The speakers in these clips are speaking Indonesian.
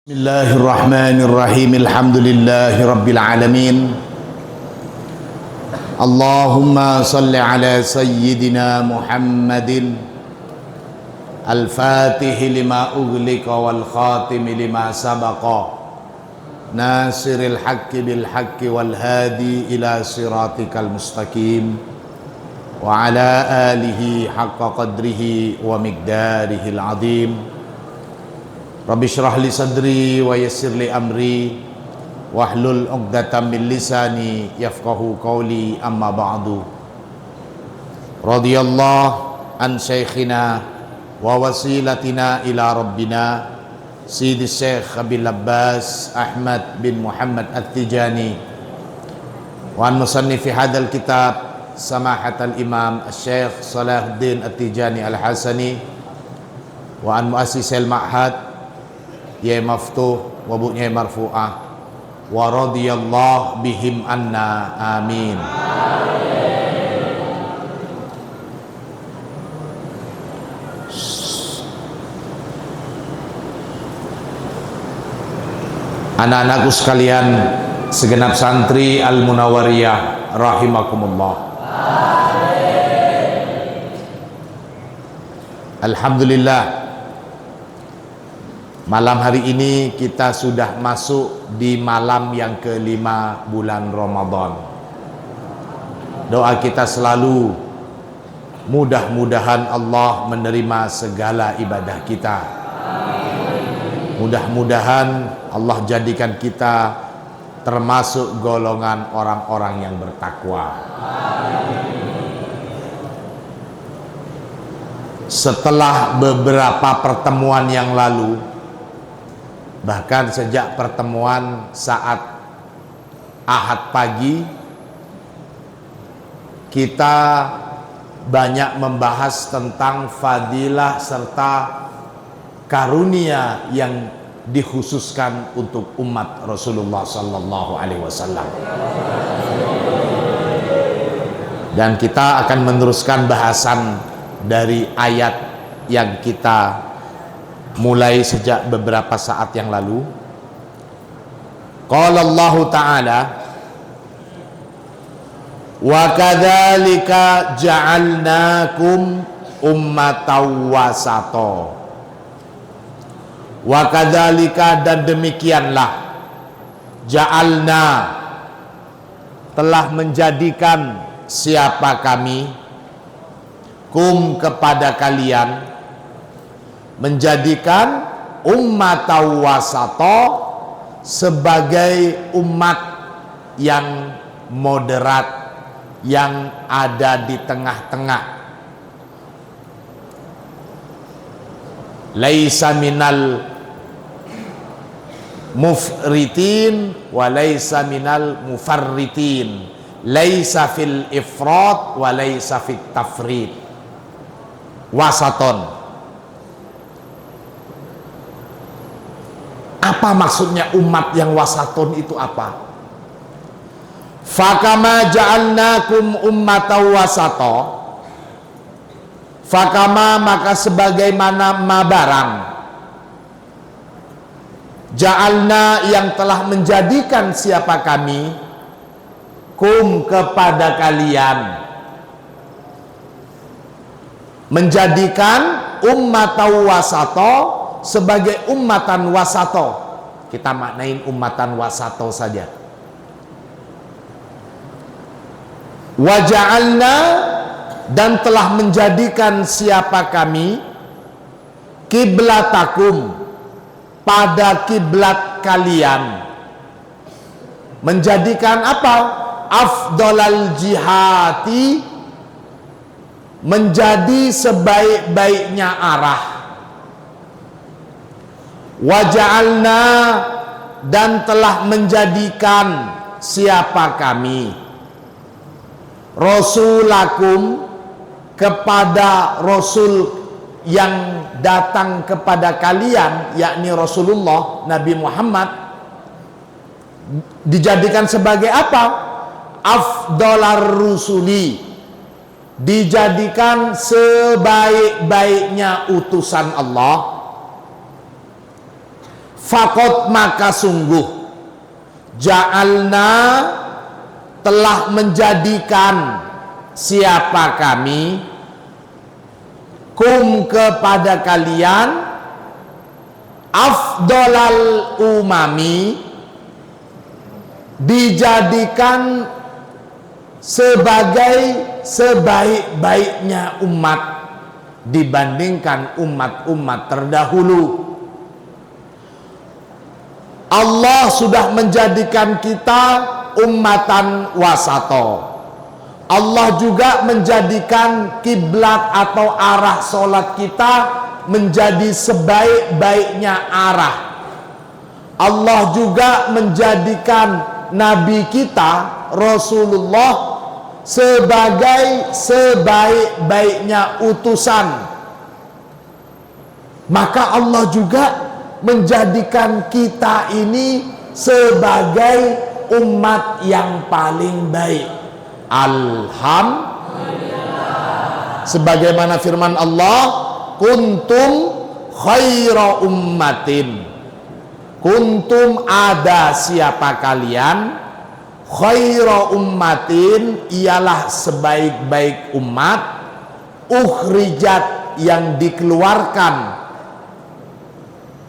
Bismillahirrahmanirrahim. Alhamdulillahi rabbil alamin. Allahumma salli ala sayyidina Muhammadin al-fatihi lima ughliqa wal khatimi lima sabaqa nasiril haqqi bil haqqi wal hadi ila siratikal mustaqim wa ala alihi haqqa qadrihi wa miqdarihil azim. Rabbi syrah li sadri wa yassir li amri wahlul 'uqdatam min lisani yafqahu qawli, amma ba'du. Radhiyallahu an syekhina wa wasilatina ila rabbina Sidi Syekh Abil Abbas Ahmad bin Muhammad At-Tijani wa an musannifi hadzal kitab samahatal imam Syekh Salahuddin At-Tijani Al-Hasani wa an muassisil ma'had ya maftuh wa bu'nya marfu'ah wa radiyallahu bihim anna, amin. Anak-anakku sekalian, segenap santri Al-Munawwariyah rahimakumullah. Alhamdulillah, malam hari ini kita sudah masuk di malam yang kelima bulan Ramadan. Doa kita selalu, mudah-mudahan Allah menerima segala ibadah kita. Mudah-mudahan Allah jadikan kita termasuk golongan orang-orang yang bertakwa. Setelah beberapa pertemuan yang lalu, bahkan sejak pertemuan saat Ahad pagi, kita banyak membahas tentang fadilah serta karunia yang dikhususkan untuk umat Rasulullah sallallahu alaihi wasallam. Dan kita akan meneruskan bahasan dari ayat yang kita mulai sejak beberapa saat yang lalu. Qala Allah Ta'ala, wa kadzalika ja'alnakum ummatan wasata. Wa kadzalika, dan demikianlah, ja'alna, telah menjadikan siapa kami, kum, kepada kalian, menjadikan ummatan wasata, sebagai umat yang moderat, yang ada di tengah-tengah. Laisa minal mufritin wa laisa minal mufarritin, laisa fil ifrat wa laisa fit tafrit, wasaton. Apa maksudnya umat yang wasaton itu apa? Fakama ja'alnakum ummatan wasata, fakama, maka sebagaimana barang, ja'alna, yang telah menjadikan siapa kami, kum, kepada kalian, menjadikan ummatan wasata, sebagai ummatan wasato. Kita maknain ummatan wasato saja. Waja'alna, dan telah menjadikan siapa kami, kiblatakum, pada kiblat kalian. Menjadikan apa? Afdolal jihati, menjadi sebaik-baiknya arah. Waja'alna, dan telah menjadikan siapa kami, rasulakum, kepada rasul yang datang kepada kalian, yakni Rasulullah Nabi Muhammad, dijadikan sebagai apa? Afdalar rusuli, dijadikan sebaik-baiknya utusan Allah. Fakot maka sungguh ja'alna telah menjadikan siapa kami kum kepada kalian afdolal umami, dijadikan sebagai sebaik-baiknya umat dibandingkan umat-umat terdahulu. Allah sudah menjadikan kita ummatan wasato. Allah juga menjadikan kiblat atau arah solat kita menjadi sebaik-baiknya arah. Allah juga menjadikan Nabi kita Rasulullah sebagai sebaik-baiknya utusan. Maka Allah juga menjadikan kita ini sebagai umat yang paling baik. Alhamdulillah. Sebagaimana firman Allah, kuntum khaira ummatin. Kuntum ada siapa kalian, khaira ummatin ialah sebaik-baik umat, ukhrijat yang dikeluarkan.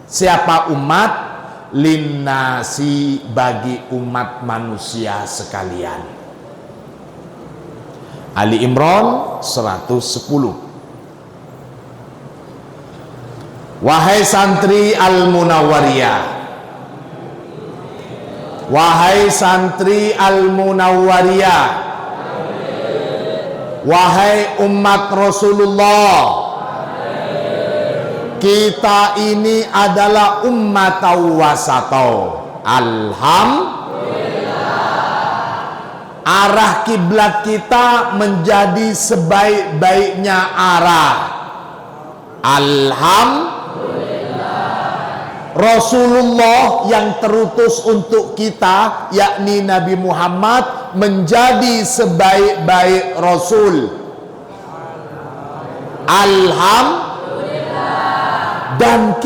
Siapa umat? Linnasi bagi umat manusia sekalian. Ali Imran 110. Wahai santri Al-Munawwariyah, wahai santri Al-Munawwariyah, wahai umat Rasulullah, kita ini adalah umat wasatau. Alhamdulillah. Arah kiblat kita menjadi sebaik-baiknya arah. Alhamdulillah. Rasulullah yang terutus untuk kita, yakni Nabi Muhammad, menjadi sebaik-baik Rasul. Alhamdulillah. Dan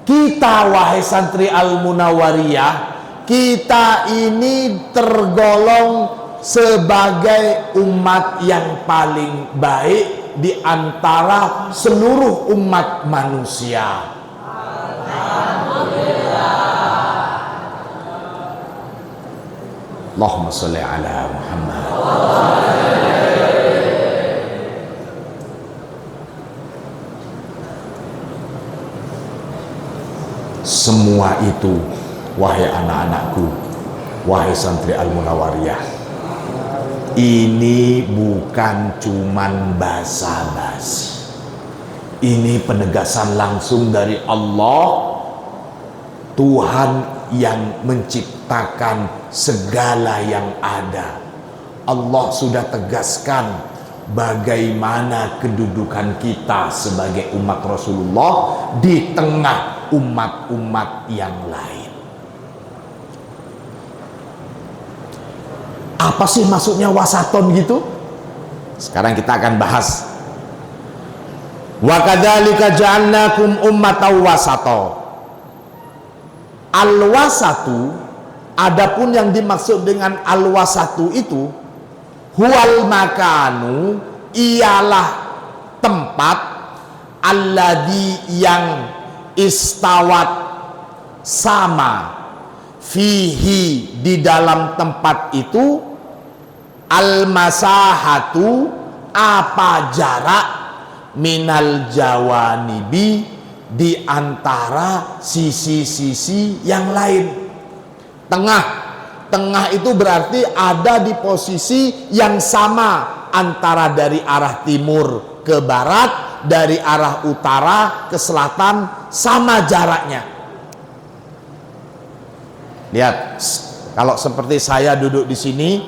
kita wahai santri Al-Munawwariyah, kita ini tergolong sebagai umat yang paling baik di antara seluruh umat manusia. Alhamdulillah. Allahumma sholli ala Muhammad. Semua itu, wahai anak-anakku, wahai santri Al-Munawwariyah, ini bukan cuman basa-basi. Ini penegasan langsung dari Allah, Tuhan yang menciptakan segala yang ada. Allah sudah tegaskan bagaimana kedudukan kita sebagai umat Rasulullah di tengah umat-umat yang lain. Apa sih maksudnya wasaton gitu? Sekarang kita akan bahas. Wa kadzalika ja'alnakum ummatan wasato. Al-wasatu, adapun yang dimaksud dengan al-wasatu itu, huwal makanu, ialah tempat, alladzi yang istawat sama, fihi di dalam tempat itu, al-masahatu apa jarak, minal jawanibi di antara sisi-sisi yang lain. Tengah itu berarti ada di posisi yang sama antara dari arah timur ke barat, dari arah utara ke selatan, sama jaraknya. Lihat, kalau seperti saya duduk di sini,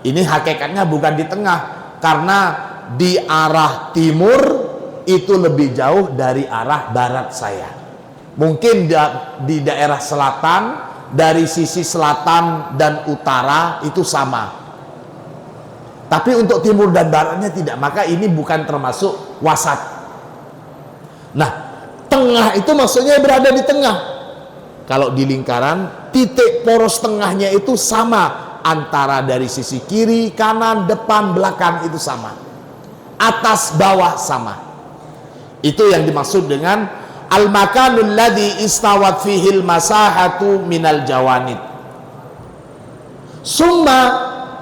ini hakikatnya bukan di tengah, karena di arah timur itu lebih jauh dari arah barat saya. Mungkin di daerah selatan, dari sisi selatan dan utara itu sama. Tapi untuk timur dan baratnya tidak, maka ini bukan termasuk wasat. Nah, Tengah itu maksudnya berada di tengah. Kalau di lingkaran, titik poros tengahnya itu sama antara dari sisi kiri, kanan, depan, belakang itu sama. Atas, bawah sama. Itu yang dimaksud dengan al-makanul ladzi istawat fihil masahatu minal jawanib. Summa,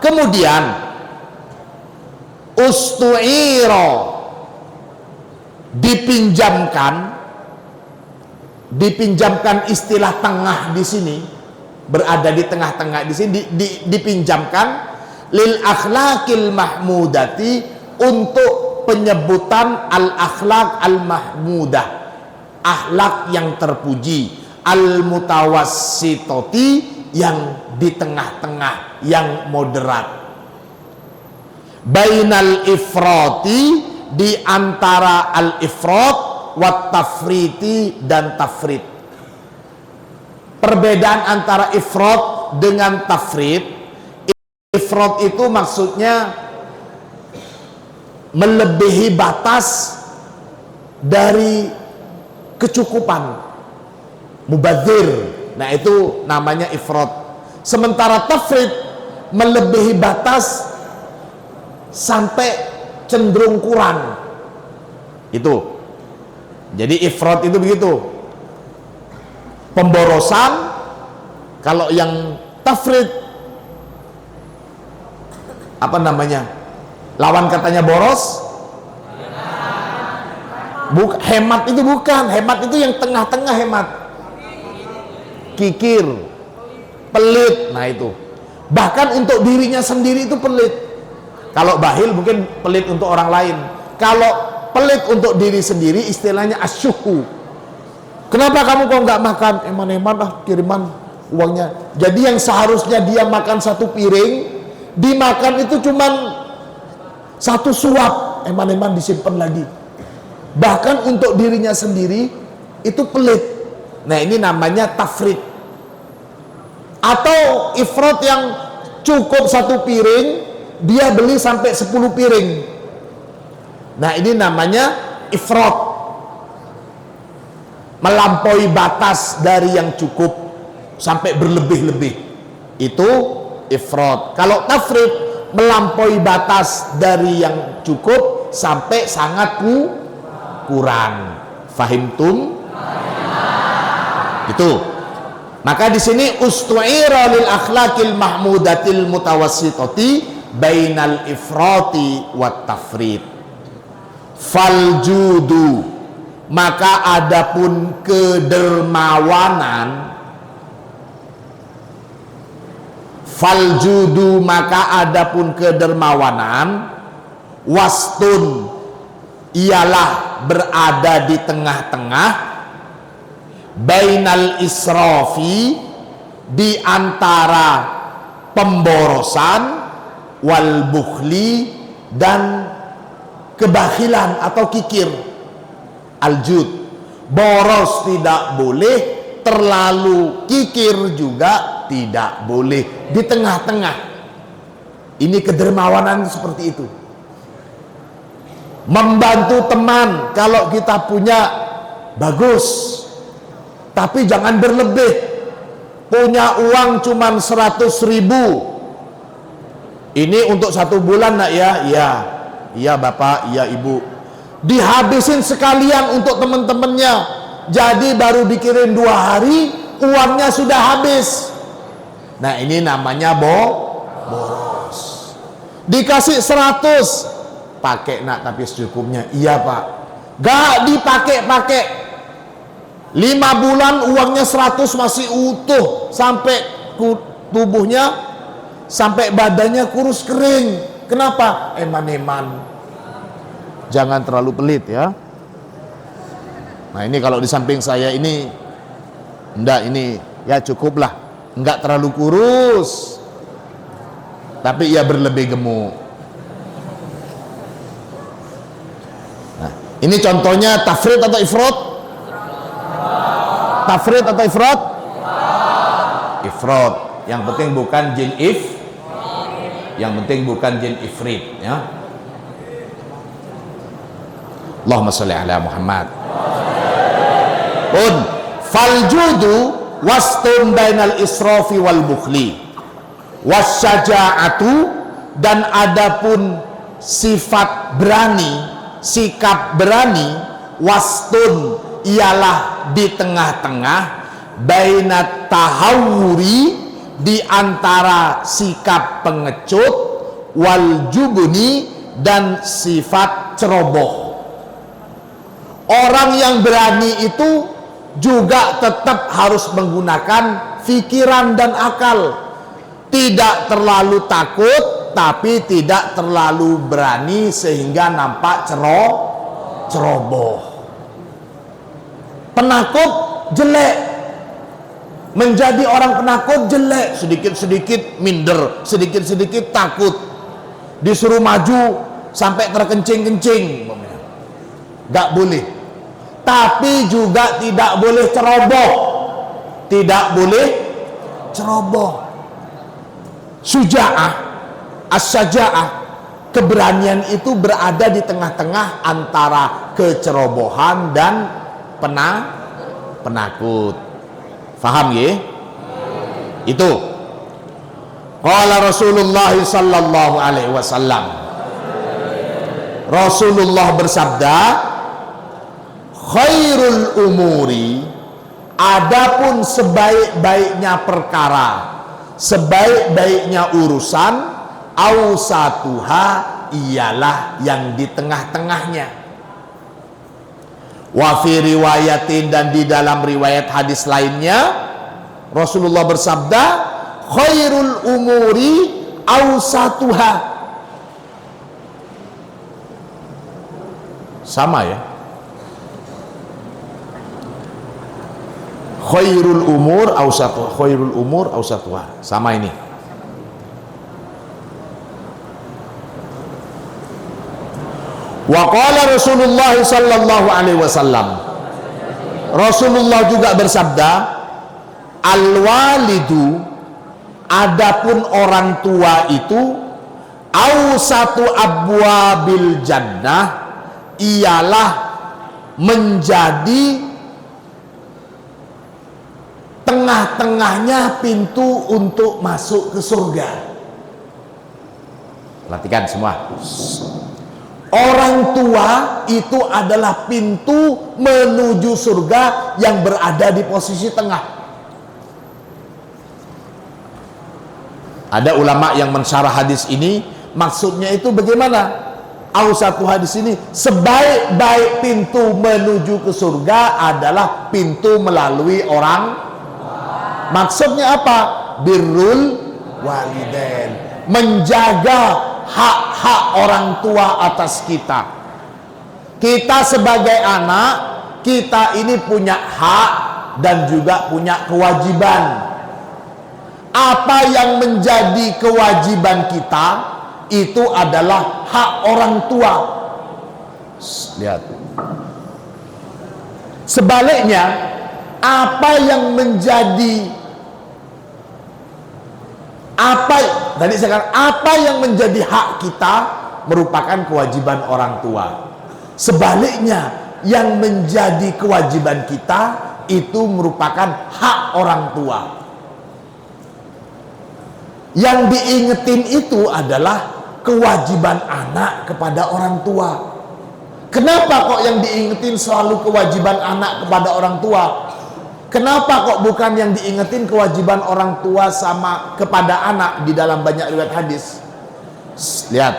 kemudian ustu'iro, dipinjamkan istilah tengah di sini, berada di tengah-tengah di sini, dipinjamkan lil akhlaqil mahmudati, untuk penyebutan al akhlaq al mahmudah, akhlak yang terpuji, al mutawassitoti, yang di tengah-tengah, yang moderat, bainal ifrati, di antara al ifrat wat tafriti dan tafrit. Perbedaan antara ifrat dengan tafrit, ifrat itu maksudnya melebihi batas dari kecukupan, mubadzir. Nah, itu namanya ifrat. Sementara tafrit melebihi batas sampai cenderung kurang. Itu. Jadi ifrat itu begitu. Pemborosan. Kalau yang tafrit, apa namanya? Lawan katanya boros. Hemat itu bukan. Hemat itu yang tengah-tengah hemat. Kikir, pelit. Nah itu. Bahkan untuk dirinya sendiri itu pelit. Kalau bakhil mungkin pelit untuk orang lain. Kalau pelit untuk diri sendiri istilahnya asyuhu. Kenapa kamu kok nggak makan? Eman-eman kiriman uangnya. Jadi yang seharusnya dia makan satu piring, dimakan itu cuman satu suap, eman-eman disimpan lagi. Bahkan untuk dirinya sendiri itu pelit. Nah, ini namanya tafrit. Atau ifrat yang cukup satu piring, dia beli sampai 10 piring. Nah, ini namanya ifrat, melampaui batas dari yang cukup sampai berlebih-lebih. Itu ifrat. Kalau tafrit, melampaui batas dari yang cukup sampai sangat kurang. Fahimtum? Itu. Maka di sini ustu'ira lil akhlaqil mahmudatil mutawassitati bainal ifrati wat tafrit. Faljudu, maka adapun kedermawanan, faljudu, maka adapun kedermawanan, wastun, ialah berada di tengah-tengah, bainal israfi, di antara pemborosan, wal bukhli, dan kebakhilan atau kikir. Aljud, boros tidak boleh, terlalu kikir juga tidak boleh, di tengah-tengah. Ini kedermawanan seperti itu. Membantu teman kalau kita punya, bagus, tapi jangan berlebih. Punya uang cuman 100.000, ini untuk 1 bulan nak ya? Iya bapak, iya ibu. Dihabisin sekalian untuk teman-temannya, jadi baru dikirim 2 hari uangnya sudah habis. Nah, ini namanya boros. Dikasih 100, pakai nak tapi secukupnya. Iya pak, gak dipakai-pakai. 5 bulan uangnya 100 masih utuh, sampai tubuhnya, sampai badannya kurus kering. Kenapa? Eman-eman. Jangan terlalu pelit ya. Nah, ini kalau di samping saya ini, enggak, ini ya cukuplah, enggak terlalu kurus, tapi ia berlebih gemuk. Nah, ini contohnya tafrid atau ifrat? Tafrid atau ifrat? Ifrat. Yang penting bukan jin yang penting bukan jin ifrit ya. Allahumma sholli ala Muhammad. pun faljudu wastun bainal israfi wal bukhli wasyaja'atu, dan adapun sifat berani, sikap berani, wastun ialah di tengah-tengah, bainat tahawuri di antara sikap pengecut, wal jubni dan sifat ceroboh. Orang yang berani itu juga tetap harus menggunakan pikiran dan akal. Tidak terlalu takut, tapi tidak terlalu berani sehingga nampak ceroboh. Penakut jelek, menjadi orang penakut jelek, sedikit-sedikit minder, sedikit-sedikit takut, disuruh maju sampai terkencing-kencing, gak boleh. Tapi juga tidak boleh ceroboh, tidak boleh ceroboh. Suja'ah, as-saja'ah, keberanian itu berada di tengah-tengah antara kecerobohan dan penakut. Faham ya? Itu. Qala Rasulullah sallallahu alaihi wasallam. Rasulullah bersabda, khairul umuri, adapun sebaik-baiknya perkara, sebaik-baiknya urusan, awsatuha ialah yang di tengah-tengahnya. Wa fi riwayatin, dan di dalam riwayat hadis lainnya Rasulullah bersabda, khairul umuri awsatuha. Sama ya, khairul umur awsatuha, khairul umur awsatuha, sama ini. Wa qala Rasulullah sallallahu alaihi wasallam, Rasulullah juga bersabda, al walidu, adapun orang tua itu, awsatu abwabil jannah, ialah menjadi tengah-tengahnya pintu untuk masuk ke surga. Perhatikan semua. Orang tua itu adalah pintu menuju surga yang berada di posisi tengah. Ada ulama yang mensyarah hadis ini, maksudnya itu bagaimana? Awsatu hadis ini, sebaik-baik pintu menuju ke surga adalah pintu melalui orang. Maksudnya apa? Birrul walidain, menjaga hak-hak orang tua atas kita. Kita sebagai anak, kita ini punya hak dan juga punya kewajiban. Apa yang menjadi kewajiban kita itu adalah hak orang tua. Lihat. Sebaliknya, apa yang menjadi tadi saya katakan, apa yang menjadi hak kita merupakan kewajiban orang tua. Sebaliknya, yang menjadi kewajiban kita itu merupakan hak orang tua. Yang diingetin itu adalah kewajiban anak kepada orang tua. Kenapa kok yang diingetin selalu kewajiban anak kepada orang tua? Kenapa kok bukan yang diingetin kewajiban orang tua sama kepada anak di dalam banyak riwayat hadis? Lihat.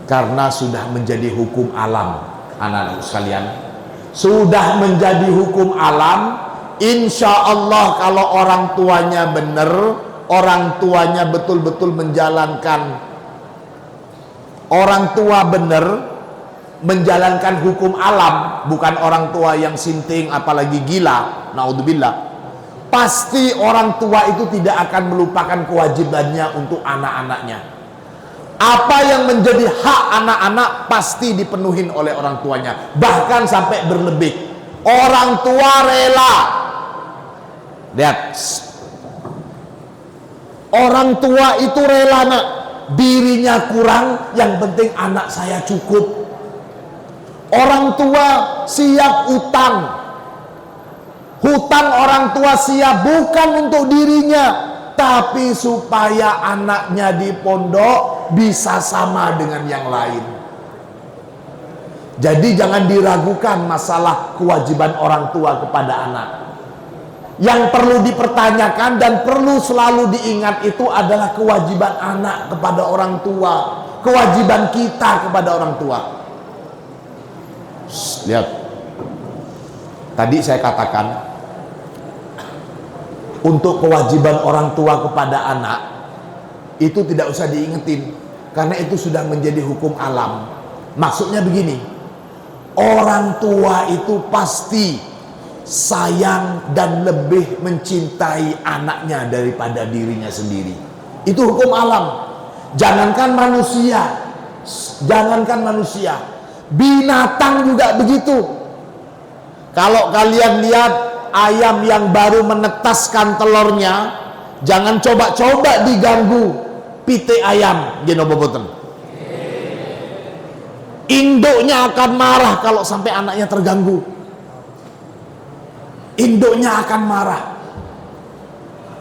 Karena sudah menjadi hukum alam, anak-anak sekalian. Sudah menjadi hukum alam, insya Allah kalau orang tuanya benar, orang tuanya betul-betul menjalankan, orang tua benar menjalankan hukum alam, bukan orang tua yang sinting apalagi gila, naudzubillah, pasti orang tua itu tidak akan melupakan kewajibannya untuk anak-anaknya. Apa yang menjadi hak anak-anak pasti dipenuhin oleh orang tuanya, bahkan sampai berlebih. Orang tua rela, lihat, orang tua itu rela, nak, dirinya kurang, yang penting anak saya cukup. Orang tua siap utang. Hutang orang tua siap bukan untuk dirinya, tapi supaya anaknya di pondok bisa sama dengan yang lain. Jadi jangan diragukan masalah kewajiban orang tua kepada anak. Yang perlu dipertanyakan dan perlu selalu diingat itu adalah kewajiban anak kepada orang tua, kewajiban kita kepada orang tua. Lihat, tadi saya katakan untuk kewajiban orang tua kepada anak itu tidak usah diingetin, karena itu sudah menjadi hukum alam. Maksudnya begini, orang tua itu pasti sayang dan lebih mencintai anaknya daripada dirinya sendiri. Itu hukum alam. Jangankan manusia, binatang juga begitu. Kalau kalian lihat ayam yang baru menetaskan telurnya, jangan coba-coba diganggu pitik ayam, gino boboten. Induknya akan marah kalau sampai anaknya terganggu. Induknya akan marah.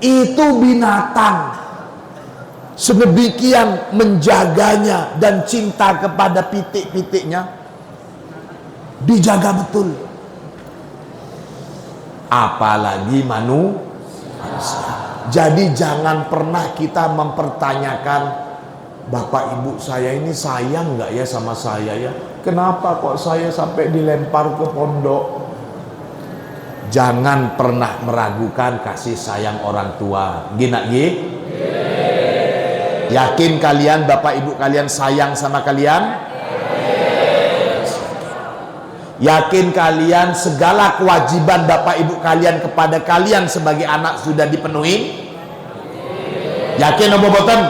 Itu binatang. Sedemikian menjaganya dan cinta kepada pitik-pitiknya, dijaga betul. Apalagi manusia. Jadi jangan pernah kita mempertanyakan, bapak ibu saya ini sayang nggak ya sama saya ya? Kenapa kok saya sampai dilempar ke pondok? Jangan pernah meragukan kasih sayang orang tua. Gina ye? Yakin kalian bapak ibu kalian sayang sama kalian? Yakin kalian segala kewajiban bapak ibu kalian kepada kalian sebagai anak sudah dipenuhi? Yakin apa boten?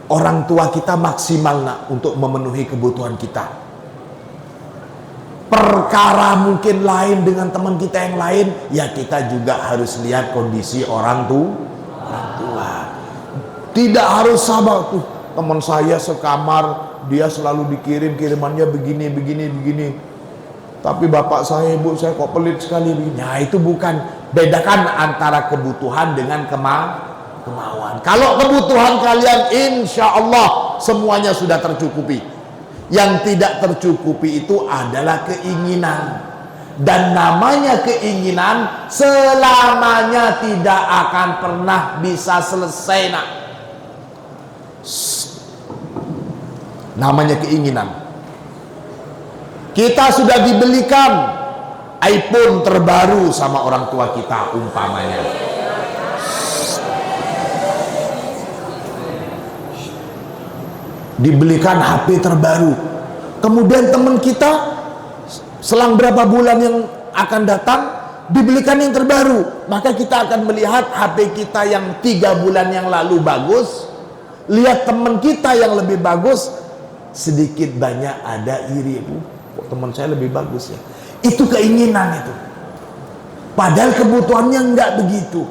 Orang tua kita maksimal nak untuk memenuhi kebutuhan kita. Perkara mungkin lain dengan teman kita yang lain, ya kita juga harus lihat kondisi orang tua. Tidak harus sama tuh teman saya sekamar, dia selalu dikirim kirimannya begini. Tapi bapak saya, ibu saya kok pelit sekali begini. Nah, itu bukan. Bedakan antara kebutuhan dengan kemauan. Kalau kebutuhan kalian insya Allah semuanya sudah tercukupi. Yang tidak tercukupi itu adalah keinginan. Dan namanya keinginan selamanya tidak akan pernah bisa selesai nak. Namanya keinginan. Kita sudah dibelikan iPhone terbaru sama orang tua kita umpamanya. Dibelikan HP terbaru, kemudian teman kita selang berapa bulan yang akan datang dibelikan yang terbaru, maka kita akan melihat HP kita yang 3 bulan yang lalu bagus, lihat teman kita yang lebih bagus, sedikit banyak ada iri, kok teman saya lebih bagus ya. Itu keinginan itu, padahal kebutuhannya enggak begitu.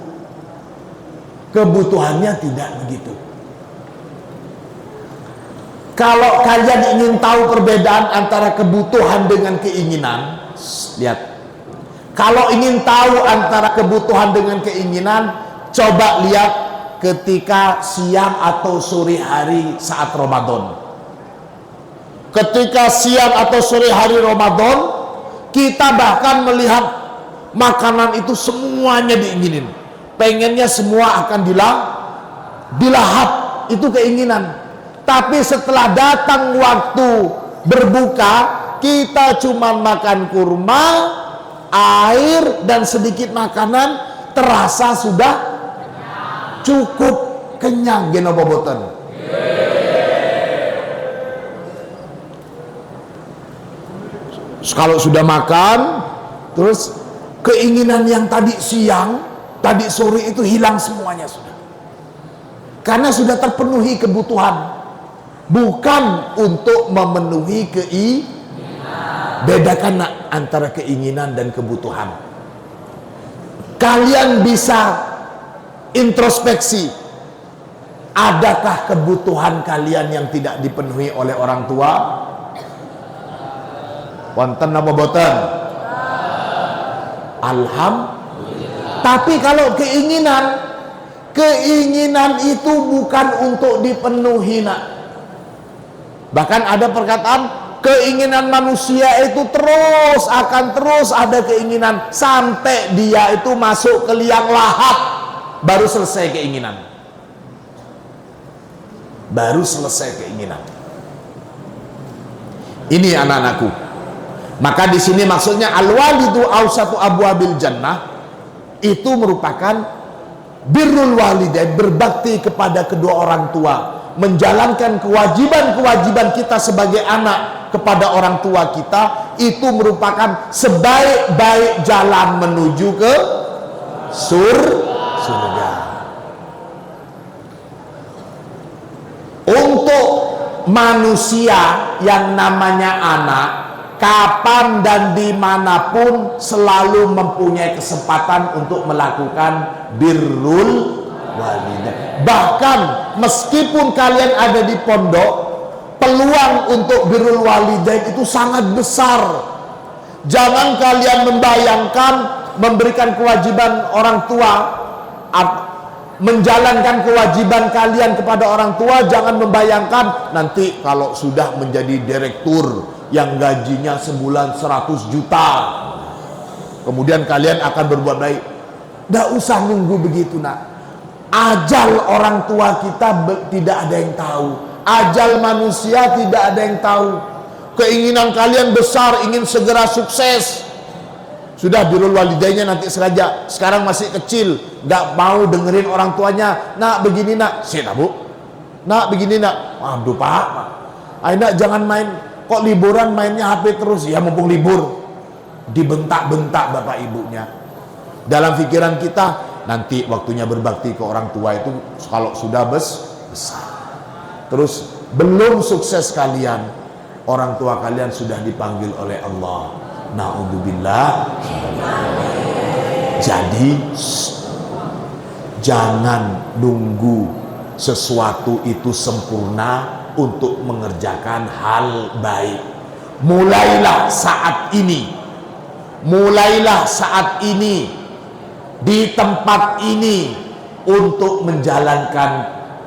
Kebutuhannya tidak begitu. Kalau kalian ingin tahu perbedaan antara kebutuhan dengan keinginan, lihat. Kalau ingin tahu antara kebutuhan dengan keinginan, coba lihat ketika siang atau sore hari saat Ramadan. Ketika siang atau sore hari Ramadan, kita bahkan melihat makanan itu semuanya diinginin. Pengennya semua akan dilahap, itu keinginan. Tapi setelah datang waktu berbuka, kita cuma makan kurma, air, dan sedikit makanan, terasa sudah cukup kenyang. Genopo boten. Kalau sudah makan, terus keinginan yang tadi siang, tadi sore itu hilang semuanya sudah. Karena sudah terpenuhi kebutuhan. Bukan untuk memenuhi keinginan. Bedakan antara keinginan dan kebutuhan. Kalian bisa introspeksi. Adakah kebutuhan kalian yang tidak dipenuhi oleh orang tua? Wonten apa boten? Alhamdulillah. Tapi kalau keinginan itu bukan untuk dipenuhi, nak. Bahkan ada perkataan, keinginan manusia itu akan terus ada keinginan sampai dia itu masuk ke liang lahat baru selesai keinginan. Ini anak-anakku. Maka di sini maksudnya al-walidu awsatu abwabil jannah itu merupakan birrul walidain, berbakti kepada kedua orang tua, menjalankan kewajiban-kewajiban kita sebagai anak kepada orang tua kita, itu merupakan sebaik-baik jalan menuju ke surga. Untuk manusia yang namanya anak, kapan dan dimanapun selalu mempunyai kesempatan untuk melakukan birrul walidain. Bahkan meskipun kalian ada di pondok, peluang untuk birrul walidain itu sangat besar. Jangan kalian membayangkan memberikan kewajiban orang tua, menjalankan kewajiban kalian kepada orang tua, jangan membayangkan nanti kalau sudah menjadi direktur yang gajinya sebulan 100 juta kemudian kalian akan berbuat baik. Tidak usah nunggu begitu, nak. Ajal orang tua kita tidak ada yang tahu, ajal manusia tidak ada yang tahu. Keinginan kalian besar, ingin segera sukses, sudah birrul walidainnya nanti sengaja. Sekarang masih kecil, nggak mau dengerin orang tuanya. Nak begini, nak. Sini, bu. Nak begini, nak. Waduh, pak. Nak jangan main. Kok liburan mainnya HP terus? Ya mumpung libur. Dibentak-bentak bapak ibunya. Dalam pikiran kita, nanti waktunya berbakti ke orang tua itu kalau sudah besar. Terus belum sukses kalian, orang tua kalian sudah dipanggil oleh Allah. Na'udzubillah. Jadi jangan nunggu sesuatu itu sempurna untuk mengerjakan hal baik. Mulailah saat ini di tempat ini untuk menjalankan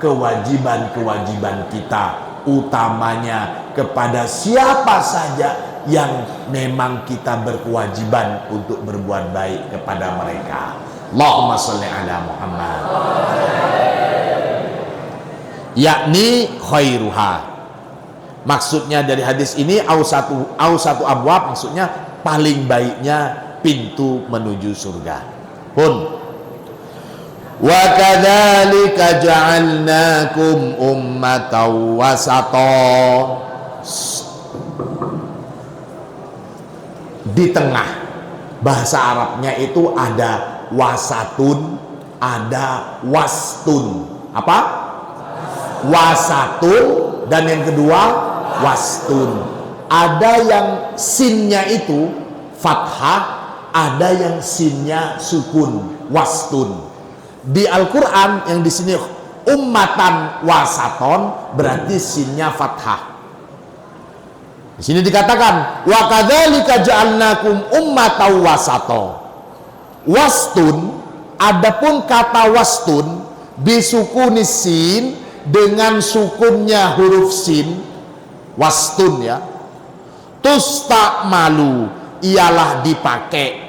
kewajiban-kewajiban kita, utamanya kepada siapa saja yang memang kita berkewajiban untuk berbuat baik kepada mereka. Allahumma sholli ala Muhammad. Yakni khairuha. Maksudnya dari hadis ini ausatu abwab, maksudnya paling baiknya pintu menuju surga. Wa kadzalika ja'alnakum ummatan wasata. Di tengah, bahasa Arabnya itu ada wasatun, ada wastun. Apa? Wasatun, dan yang kedua wastun. Ada yang sinnya itu fathah, ada yang sinnya sukun, wastun. Di Al-Quran yang di sini ummatan wasaton berarti sinnya fathah. Di sini dikatakan wa kadzalika ja'alnakum ummatan wasata. Wastun, adapun kata wastun bisukunis sin, dengan sukunnya huruf sin, wastun ya. Tustakmalu, ialah dipakai.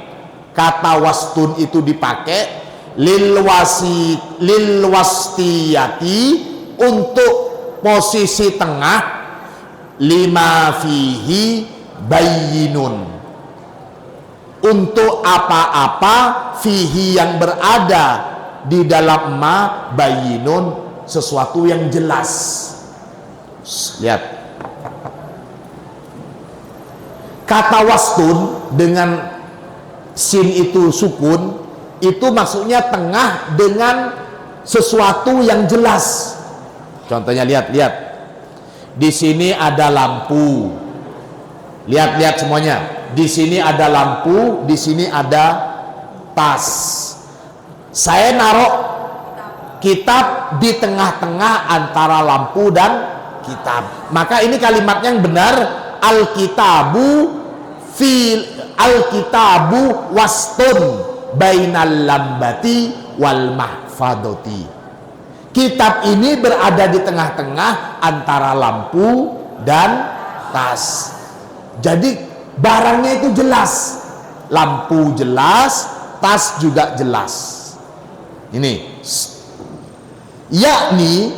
Kata wastun itu dipakai lil wastiyati, untuk posisi tengah, lima fihi bayyinun, untuk apa-apa fihi yang berada di dalam ma bayyinun, sesuatu yang jelas. Lihat, kata wastun dengan sin itu sukun, itu maksudnya tengah dengan sesuatu yang jelas. Contohnya lihat di sini ada lampu. Lihat semuanya. Di sini ada lampu, di sini ada tas. Saya naruh kitab di tengah-tengah antara lampu dan kitab. Maka ini kalimatnya yang benar, al-kitabu wastun bainal lambati wal mahfadoti. Kitab ini berada di tengah-tengah antara lampu dan tas. Jadi barangnya itu jelas, lampu jelas, tas juga jelas. Ini yakni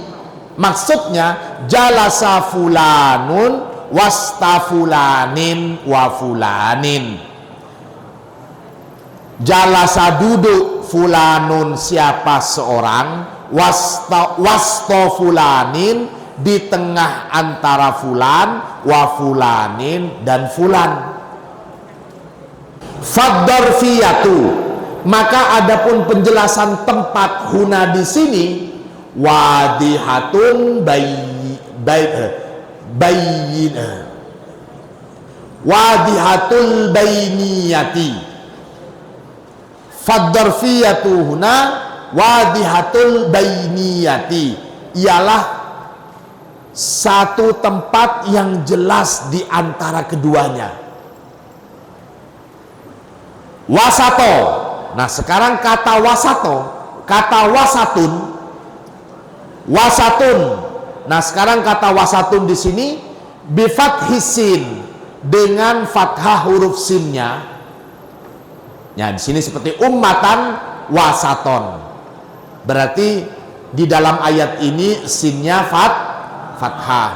maksudnya jalasa fulanun wasta fulanin wa fulanin. Jalasa duduk fulanun siapa seorang, wasta fulanin di tengah antara fulan, wa fulanin dan fulan. Fadzarfiyatu, maka adapun penjelasan tempat huna di sini wadihatun wadihatul bainiyati. Fadzarfiyatu huna wadihatul bainiyati, ialah satu tempat yang jelas di antara keduanya. Wasato. Nah, sekarang kata wasato, kata wasatun. Nah, sekarang kata wasatun di sini bifathis sin, dengan fathah huruf sinnya. Ya, di sini seperti ummatan wasaton. Berarti di dalam ayat ini sinnya fathah.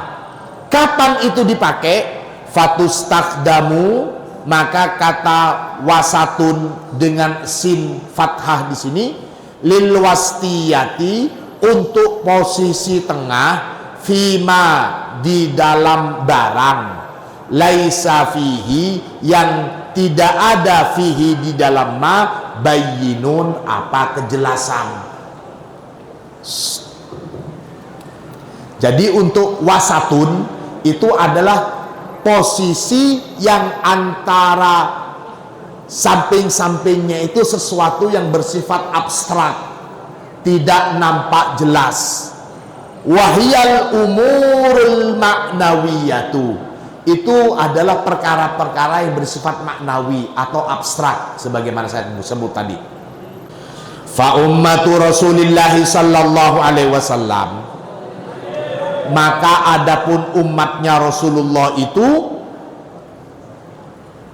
Kapan itu dipakai? Fatustakdamu, maka kata wasatun dengan sin fathah di sini lil wastiyati, untuk posisi tengah, fima di dalam barang, laisa fihi yang tidak ada fihi di dalam ma, bayyinun apa kejelasan. Jadi untuk wasatun itu adalah posisi yang antara samping-sampingnya itu sesuatu yang bersifat abstrak, tidak nampak jelas. Wahiyal umurul ma'nawiyatu, itu adalah perkara-perkara yang bersifat maknawi atau abstrak, sebagaimana saya sebut tadi. Fa ummatu Rasulillah sallallahu alaihi wasallam, maka adapun umatnya Rasulullah itu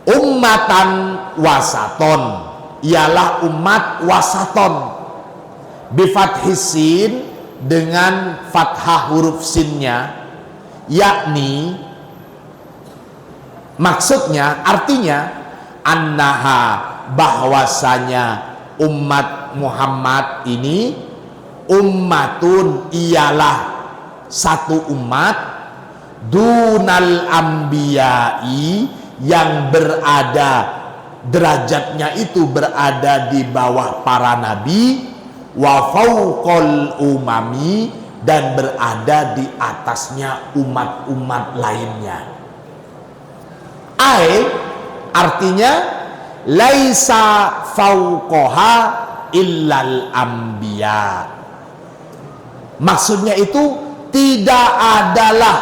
ummatan wasaton, ialah umat wasaton, bifathis sin, dengan fathah huruf sinnya, yakni maksudnya, artinya annaha, bahwasanya umat Muhammad ini ummatun, ialah satu umat, dunal ambiyai, yang berada derajatnya itu berada di bawah para nabi, wa fauqal umami, dan berada di atasnya umat-umat lainnya. Artinya laisa fauqaha illal anbiya. Maksudnya itu tidak adalah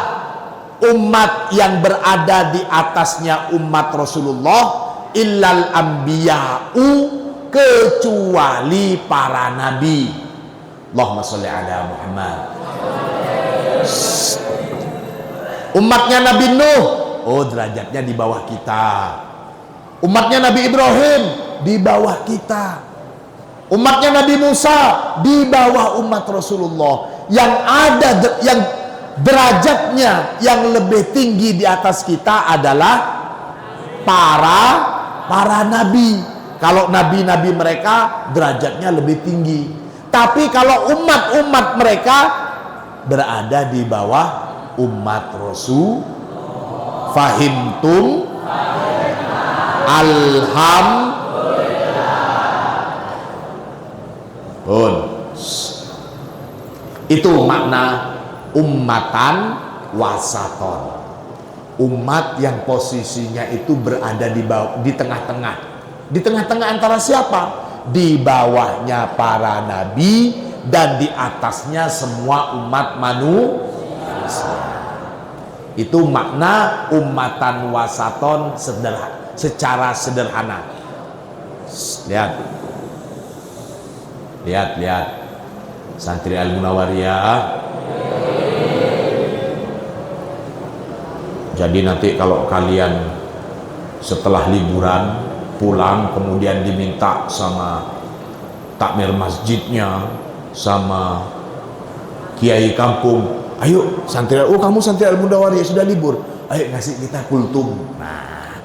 umat yang berada di atasnya umat Rasulullah illal anbiya'u, kecuali para nabi. Allahumma sholli ala Muhammad. Umatnya Nabi Nuh, oh derajatnya di bawah kita. Umatnya Nabi Ibrahim di bawah kita. Umatnya Nabi Musa di bawah umat Rasulullah. Yang ada yang derajatnya yang lebih tinggi di atas kita adalah para nabi. Kalau nabi-nabi mereka derajatnya lebih tinggi. Tapi kalau umat-umat mereka berada di bawah umat Rasul. Fahimtum? Alhamdulillah. Itu makna ummatan wasaton, umat yang posisinya itu berada di bawah, di tengah-tengah. Di tengah-tengah antara siapa? di bawahnya para nabi dan di atasnya semua umat manusia. Itu makna ummatan wasaton secara sederhana. Lihat santri Al-Munawwariyah. Jadi nanti kalau kalian setelah liburan pulang kemudian diminta sama takmir masjidnya, sama kiai kampung, ayo santri, kamu santri Al-Munawwariyah sudah libur, ayo ngasih kita kultum. Nah,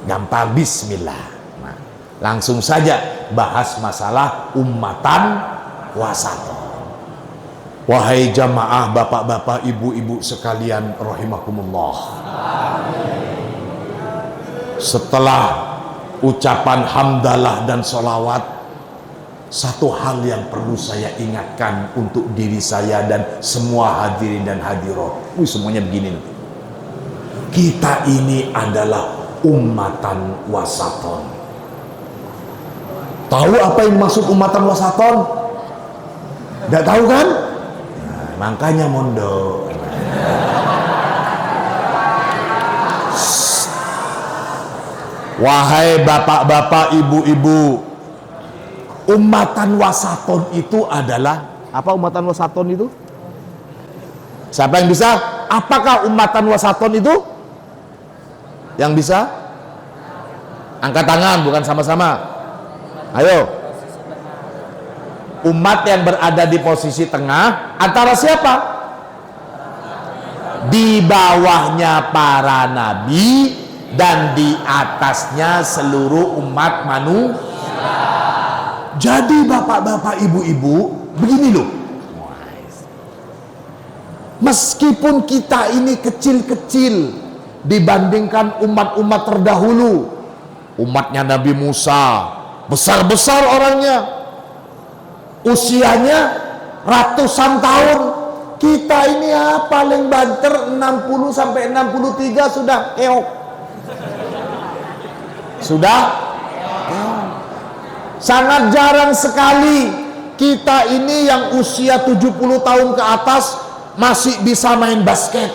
gampang, bismillah. Nah, langsung saja bahas masalah ummatan wasaton. Wahai jamaah, bapak-bapak, ibu-ibu sekalian rahimakumullah. Setelah ucapan hamdalah dan sholawat, satu hal yang perlu saya ingatkan untuk diri saya dan semua hadirin dan hadirat. Semuanya begini. Kita ini adalah ummatan wasaton. Tahu apa yang maksud ummatan wasaton? Tidak tahu kan? Nah, makanya mondok. Wahai bapak-bapak, ibu-ibu, ummatan wasaton itu adalah apa? Ummatan wasaton itu? Siapa yang bisa? Apakah ummatan wasaton itu? Yang bisa? Angkat tangan, bukan sama-sama. Ayo. Umat yang berada di posisi tengah antara siapa? Di bawahnya para nabi dan di atasnya seluruh umat manusia. Jadi bapak-bapak, ibu-ibu, begini loh. Meskipun kita ini kecil-kecil dibandingkan umat-umat terdahulu, umatnya Nabi Musa besar-besar orangnya, usianya ratusan tahun. Kita ini ya paling banter 60 sampai 63 sudah keok. Sudah sangat jarang sekali kita ini yang usia 70 tahun ke atas masih bisa main basket.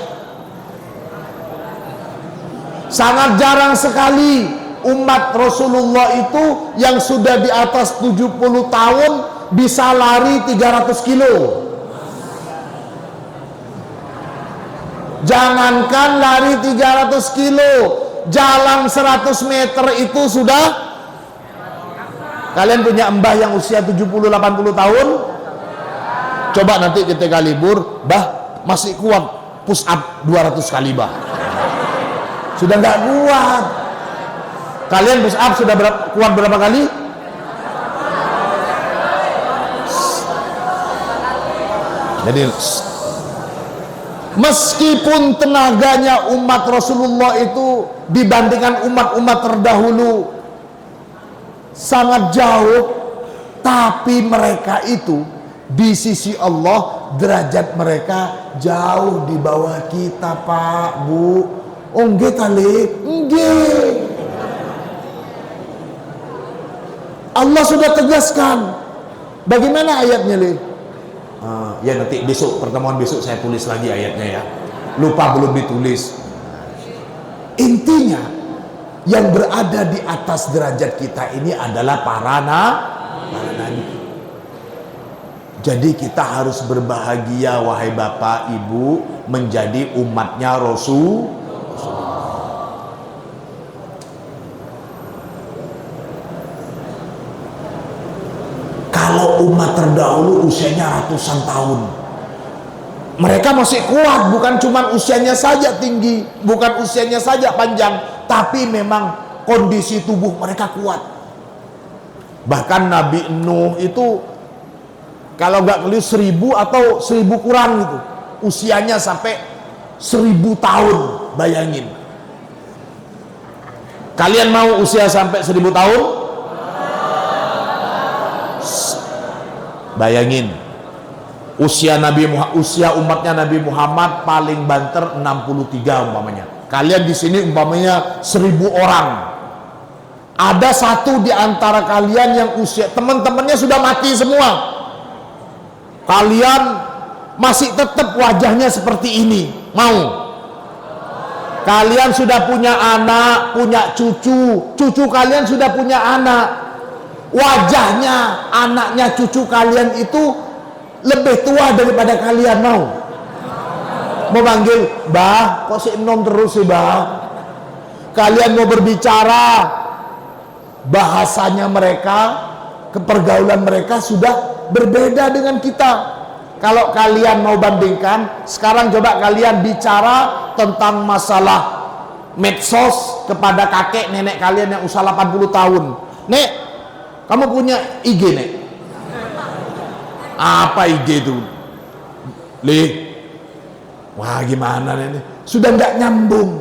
Sangat jarang sekali umat Rasulullah itu yang sudah di atas 70 tahun bisa lari 300 kilo. Jangankan lari 300 kilo, jalan 100 meter itu sudah. Kalian punya mbah yang usia 70-80 tahun? Coba nanti ketika libur, bah masih kuat push up 200 kali bah. Sudah nggak kuat. Kalian push up sudah kuat berapa kali? Jadi meskipun tenaganya umat Rasulullah itu dibandingkan umat-umat terdahulu sangat jauh, tapi mereka itu di sisi Allah derajat mereka jauh di bawah kita, Pak, Bu. Oh nggih kali, nggih. Allah sudah tegaskan. Bagaimana ayatnya, Le? Ya nanti besok, pertemuan besok saya tulis lagi ayatnya ya. Lupa belum ditulis. Intinya yang berada di atas derajat kita ini adalah para nabi. Jadi kita harus berbahagia wahai bapak ibu menjadi umatnya Rasul. Kalau umat terdahulu usianya ratusan tahun, mereka masih kuat, bukan cuma usianya saja tinggi, bukan usianya saja panjang, tapi memang kondisi tubuh mereka kuat. Bahkan Nabi Nuh itu kalau nggak keliru 1000 atau 1000 kurang gitu, usianya sampai 1000 tahun. Bayangin, kalian mau usia sampai 1000 tahun? Bayangin, usia umatnya Nabi Muhammad paling banter 63 umpamanya. Kalian di sini umpamanya 1000 orang. Ada satu di antara kalian yang usia teman-temannya sudah mati semua, kalian masih tetap wajahnya seperti ini, mau? Kalian sudah punya anak, punya cucu, cucu kalian sudah punya anak, wajahnya anaknya cucu kalian itu lebih tua daripada kalian, mau? Mau panggil, bah, kok si enom terus sih, bah? Kalian mau berbicara, bahasanya mereka, kepergaulan mereka sudah berbeda dengan kita. Kalau kalian mau bandingkan, sekarang coba kalian bicara tentang masalah medsos kepada kakek nenek kalian yang usia 80 tahun. Nek, kamu punya IG, Nek? Apa IG itu? Wah, gimana ini? Sudah nggak nyambung.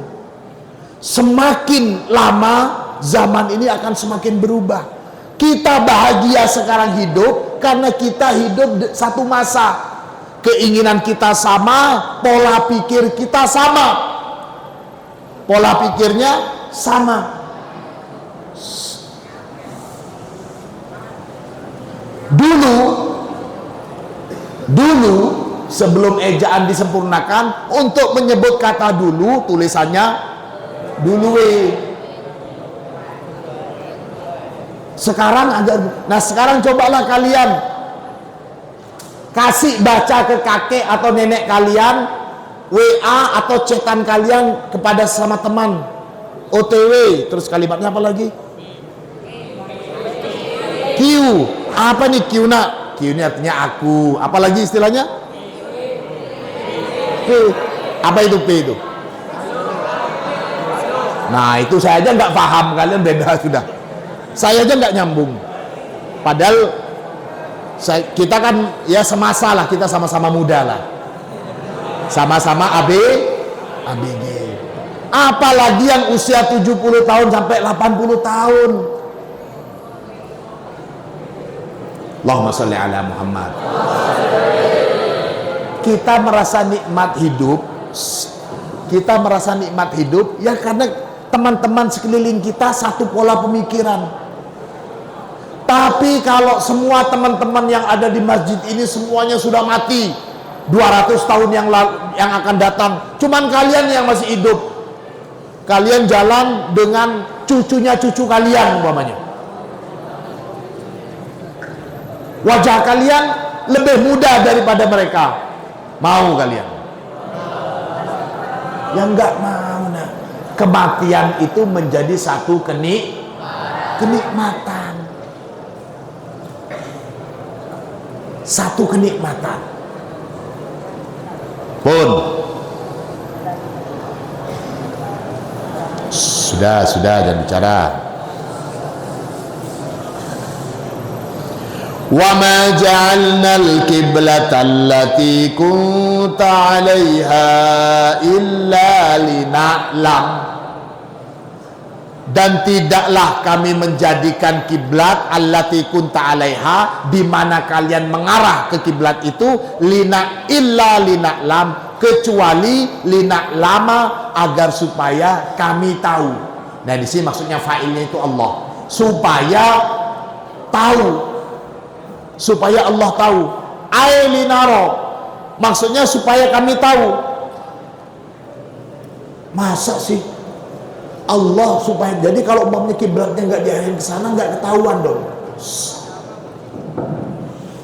Semakin lama zaman ini akan semakin berubah. Kita bahagia sekarang hidup karena kita hidup satu masa. Keinginan kita sama, pola pikir kita sama. Pola pikirnya sama. Dulu sebelum ejaan disempurnakan, untuk menyebut kata dulu tulisannya dulu. Sekarang sekarang cobalah kalian kasih baca ke kakek atau nenek kalian WA atau chatan kalian kepada sama teman, OTW, terus kalimatnya apa lagi? Q. Apa nih Q nak? Q ini artinya aku. Apalagi istilahnya? P. Apa itu P itu? Nah, itu saya aja nggak paham, kalian beda sudah. Saya aja nggak nyambung. Padahal kita kan ya semasa lah, kita sama-sama muda lah, sama-sama ABG. Apalagi yang usia 70 tahun sampai 80 tahun. Allahumma sholli ala Muhammad. Kita merasa nikmat hidup, ya karena teman-teman sekeliling kita satu pola pemikiran. Tapi kalau semua teman-teman yang ada di masjid ini semuanya sudah mati 200 tahun yang akan datang, cuman kalian yang masih hidup, kalian jalan dengan cucunya cucu kalian umpamanya, wajah kalian lebih muda daripada mereka, mau kalian? Yang nggak mau. Nah, kematian itu menjadi satu kenikmatan. Satu kenikmatan pun sudah jangan bicara. Wa ma ja'alna al-qiblata allati kunta 'alaiha illa lina'lam, dan tidaklah kami menjadikan kiblat allati kunta 'alaiha, di mana kalian mengarah ke kiblat itu, illa lina'lam, kecuali lina'lama, agar supaya kami tahu. Nah, di sini maksudnya fa'ilnya itu Allah, supaya tahu, supaya Allah tahu. Ai linaro, maksudnya supaya kami tahu. Masa sih Allah supaya, jadi kalau umpamanya kiblatnya nggak diarahin ke sana, nggak ketahuan dong.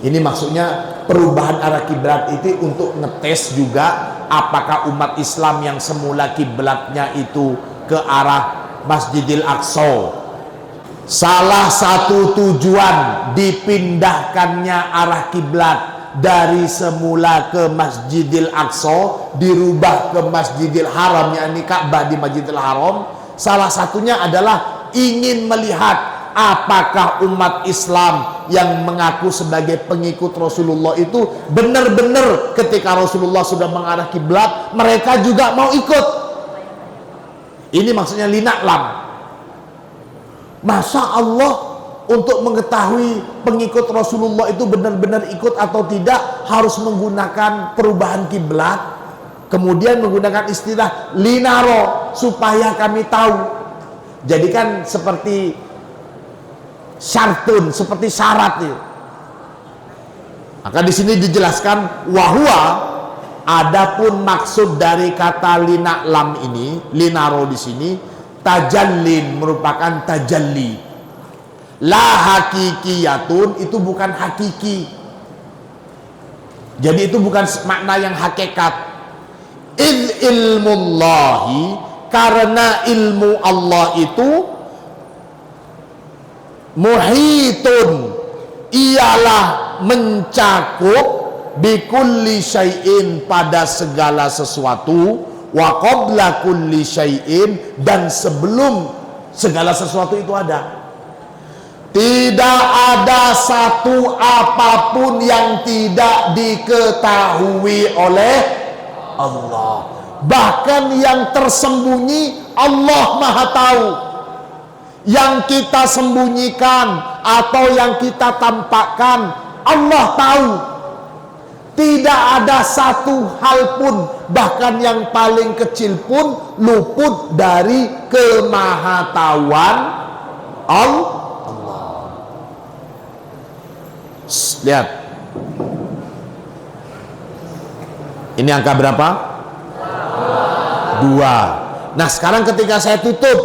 Ini maksudnya perubahan arah kiblat itu untuk ngetes juga apakah umat Islam yang semula kiblatnya itu ke arah Masjidil Aqsa, salah satu tujuan dipindahkannya arah kiblat dari semula ke Masjidil Aqsa dirubah ke Masjidil Haram, yakni Ka'bah di Masjidil Haram, salah satunya adalah ingin melihat apakah umat Islam yang mengaku sebagai pengikut Rasulullah itu benar-benar ketika Rasulullah sudah mengarah kiblat mereka juga mau ikut. Ini maksudnya lina'lam. Masa Allah untuk mengetahui pengikut Rasulullah itu benar-benar ikut atau tidak harus menggunakan perubahan kiblat, kemudian menggunakan istilah linaro, supaya kami tahu. Jadi kan seperti syartun, seperti syarat itu. Maka di sini dijelaskan wahwa, adapun maksud dari kata lina lam ini, linaro di sini, tajallin, merupakan tajalli. La hakikiyatun, itu bukan hakiki. Jadi itu bukan makna yang hakikat. Id ilmullahi, karena ilmu Allah itu muhitun, ialah mencakup bikulli syai'in, pada segala sesuatu, wa qabla kulli syai'in, dan sebelum segala sesuatu itu ada. Tidak ada satu apapun yang tidak diketahui oleh Allah. Bahkan yang tersembunyi Allah Maha tahu. Yang kita sembunyikan atau yang kita tampakkan Allah tahu. Tidak ada satu hal pun, bahkan yang paling kecil pun, luput dari kemahatauan Allah. Lihat, ini angka berapa? 2. Nah sekarang ketika saya tutup,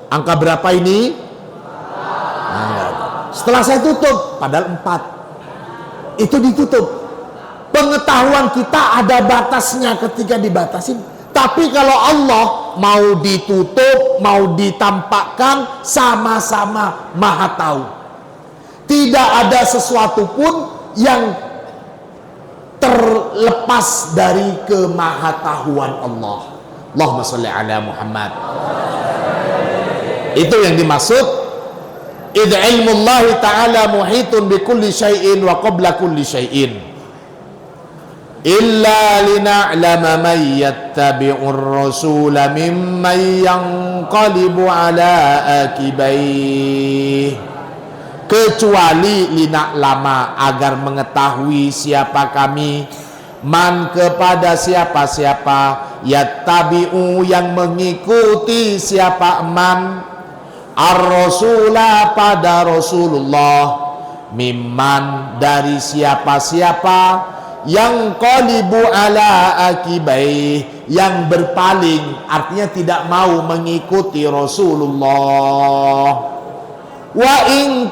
angka berapa ini? Nah, setelah saya tutup, padahal 4, itu ditutup. Pengetahuan kita ada batasnya ketika dibatasin. Tapi kalau Allah mau ditutup, mau ditampakkan, sama-sama Maha tahu. Tidak ada sesuatu pun yang terlepas dari kemahatahuan Allah. Allahumma sholli ala Muhammad. Itu yang dimaksud idh ilmullahi ta'ala muhitun bi kulli syai'in wa qabla kulli syai'in illa lina'lama man yattabi'ur rasula mimman yanqalibu ala akibaih, kecuali lina'lama, agar mengetahui siapa kami, man kepada siapa-siapa, yattabi'u yang mengikuti siapa man, ar-rasula pada Rasulullah, mimman dari siapa-siapa, yang qalibu ala akibai, yang berpaling, artinya tidak mau mengikuti Rasulullah. Wa in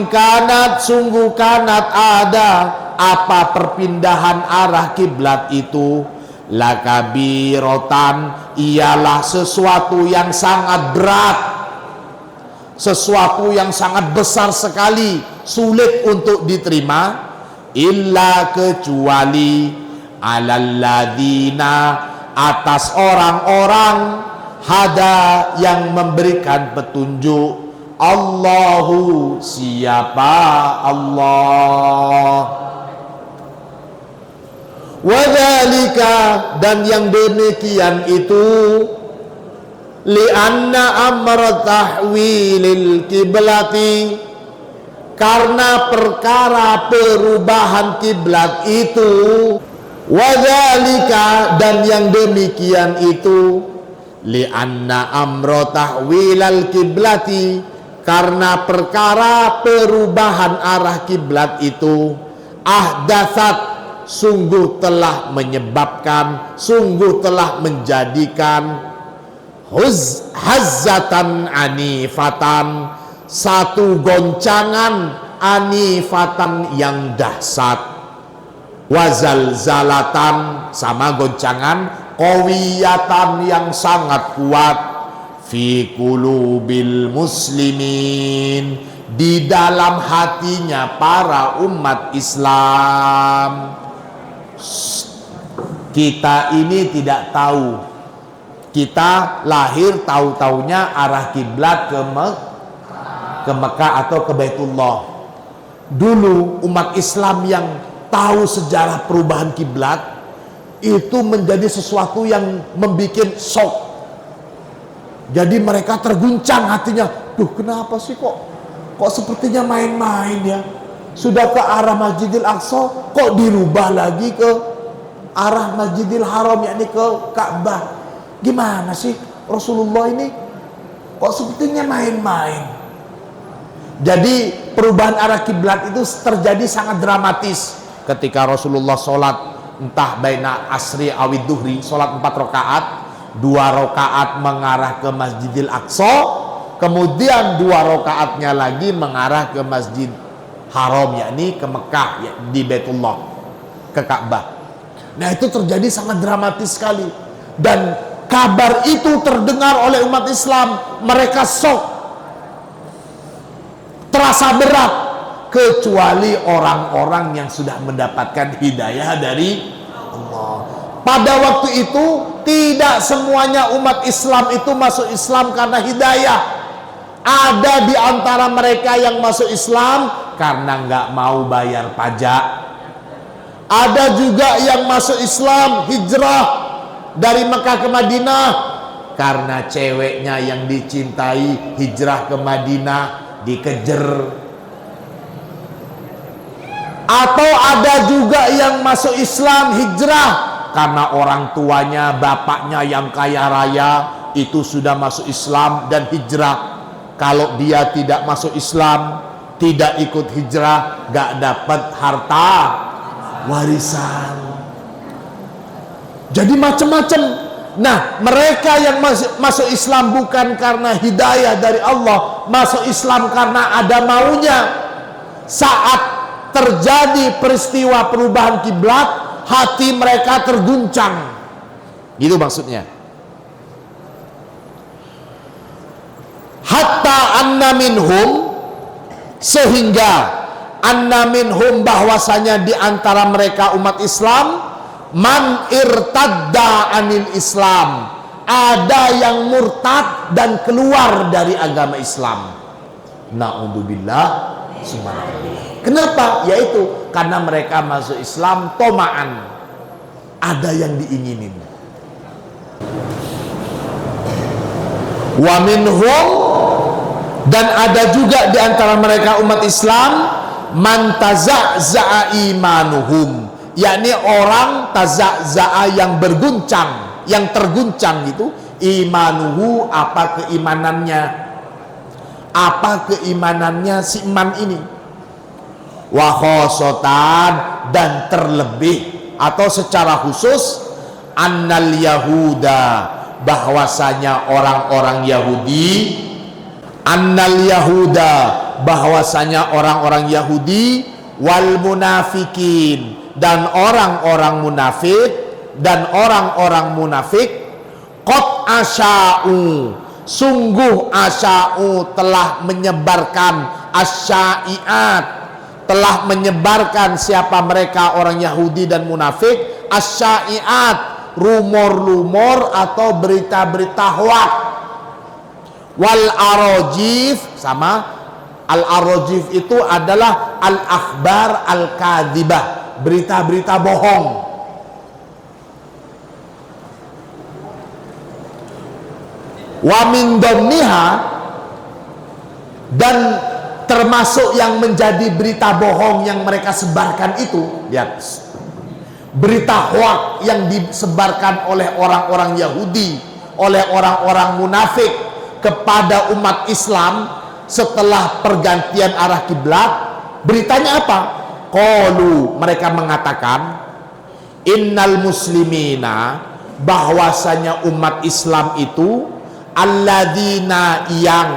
kanat sungguh kanat ada apa perpindahan arah kiblat itu, lakabirotan, ialah sesuatu yang sangat berat, sesuatu yang sangat besar sekali, sulit untuk diterima, illa kecuali alalladzina, atas orang-orang, hada yang memberikan petunjuk, Allahu siapa Allah, wadzalika dan yang demikian itu, lianna amra tahwilil kiblati, karena perkara perubahan kiblat itu, wadzalika dan yang demikian itu, lianna amra tahwilal kiblati, karena perkara perubahan arah kiblat itu, ahdatsat, sungguh telah menyebabkan, sungguh telah menjadikan, hazzatan anifatan, satu goncangan, anifatan yang dahsyat, wazalzalatan sama goncangan, qawiyatan yang sangat kuat, fi qulubil muslimin, di dalam hatinya para umat Islam. Kita ini tidak tahu, kita lahir tahu-taunya arah kiblat ke Mekah atau ke Baitullah. Dulu umat Islam yang tahu sejarah perubahan kiblat itu menjadi sesuatu yang membuat shock. Jadi mereka terguncang hatinya. Duh, kenapa sih kok sepertinya main-main ya? Sudah ke arah Masjidil Aqsa, kok dirubah lagi ke arah Masjidil Haram, yakni ke Ka'bah. Gimana sih Rasulullah ini? Kok sepertinya main-main. Jadi perubahan arah kiblat itu terjadi sangat dramatis ketika Rasulullah sholat, entah baina asri awid duhri, sholat 4 rakaat, 2 rakaat mengarah ke Masjidil Aqsa, kemudian 2 rakaatnya lagi mengarah ke Masjid Haram, yakni ke Mekah, ya, di Baitullah, ke Ka'bah. Nah, itu terjadi sangat dramatis sekali, dan kabar itu terdengar oleh umat Islam. Mereka shock, terasa berat, kecuali orang-orang yang sudah mendapatkan hidayah dari Allah. Pada waktu itu tidak semuanya umat Islam itu masuk Islam karena hidayah. Ada di antara mereka yang masuk Islam karena nggak mau bayar pajak. Ada juga yang masuk Islam hijrah dari Mekah ke Madinah karena ceweknya yang dicintai, hijrah ke Madinah, dikejar. Atau ada juga yang masuk Islam hijrah karena orang tuanya, bapaknya yang kaya raya itu sudah masuk Islam dan hijrah. Kalau dia tidak masuk Islam, tidak ikut hijrah, gak dapat harta warisan. Jadi macam-macam. Nah, mereka yang masuk Islam bukan karena hidayah dari Allah, masuk Islam karena ada maunya. Saat terjadi peristiwa perubahan kiblat, hati mereka terguncang. Itu maksudnya. Hatta anna minhum, sehingga anna minhum, bahwasanya di antara mereka umat Islam, man irtadda anil Islam, ada yang murtad dan keluar dari agama Islam. Na'udzubillah, subhanallah. Kenapa? Yaitu karena mereka masuk Islam toma'an, ada yang diinginin. Wa minhum, dan ada juga di antara mereka umat Islam, man taza'za'a imanuhum, yakni orang taza'za'a yang berguncang, yang terguncang gitu, imanuhu, apa keimanannya, apa keimanannya si iman ini. Wa khosotan, dan terlebih atau secara khusus, annal yahuda, bahwasanya orang-orang Yahudi, annal yahuda, bahwasanya orang-orang Yahudi, wal munafikin, dan orang-orang munafik, dan orang-orang munafik, qad asya'u, sungguh asya'u, telah menyebarkan, asyai'at, telah menyebarkan. Siapa mereka? Orang Yahudi dan munafik. Asyai'at, rumor-rumor atau berita-berita hoak. Wal arojif, sama al arojif itu adalah al akhbar al kadhibah, berita-berita bohong. Wa min dhammiha, dan termasuk yang menjadi berita bohong yang mereka sebarkan itu, lihat, berita hoak yang disebarkan oleh orang-orang Yahudi, oleh orang-orang munafik kepada umat Islam setelah pergantian arah kiblat. Beritanya apa? Qalu, mereka mengatakan, innal muslimina, bahwasanya umat Islam itu, alladzina, yang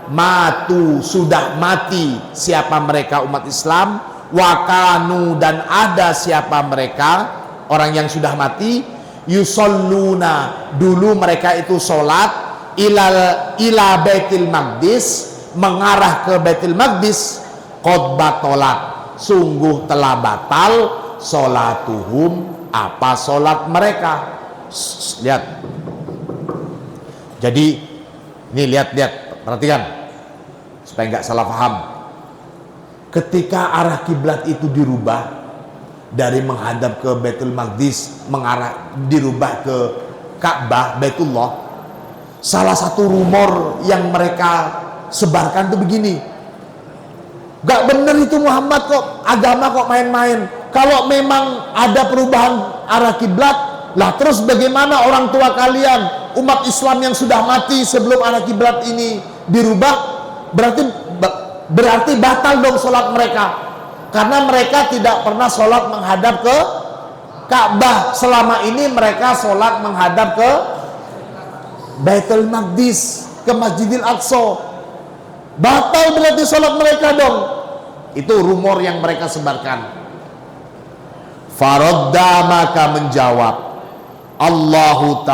matu, sudah mati. Siapa mereka? Umat Islam. Wakanu, dan ada siapa mereka? Orang yang sudah mati. Yusalluna, dulu mereka itu sholat, ila Baitul Maqdis, mengarah ke Baitul Maqdis. Qad batolat, sungguh telah batal, sholatuhum, apa sholat mereka. Lihat. Jadi ini lihat, perhatikan supaya nggak salah paham. Ketika arah kiblat itu dirubah dari menghadap ke Baitul Maqdis, dirubah ke Ka'bah, Baitullah, salah satu rumor yang mereka sebarkan itu begini, gak bener itu Muhammad kok, agama kok main-main. Kalau memang ada perubahan arah kiblat, lah terus bagaimana orang tua kalian, umat Islam yang sudah mati sebelum arah kiblat ini dirubah, berarti batal dong sholat mereka, karena mereka tidak pernah sholat menghadap ke Ka'bah. Selama ini mereka sholat menghadap ke Baitul Maqdis, ke Masjidil Aqsa. Batal berarti sholat mereka dong. Itu rumor yang mereka sebarkan. Faradda, maka menjawab Allahu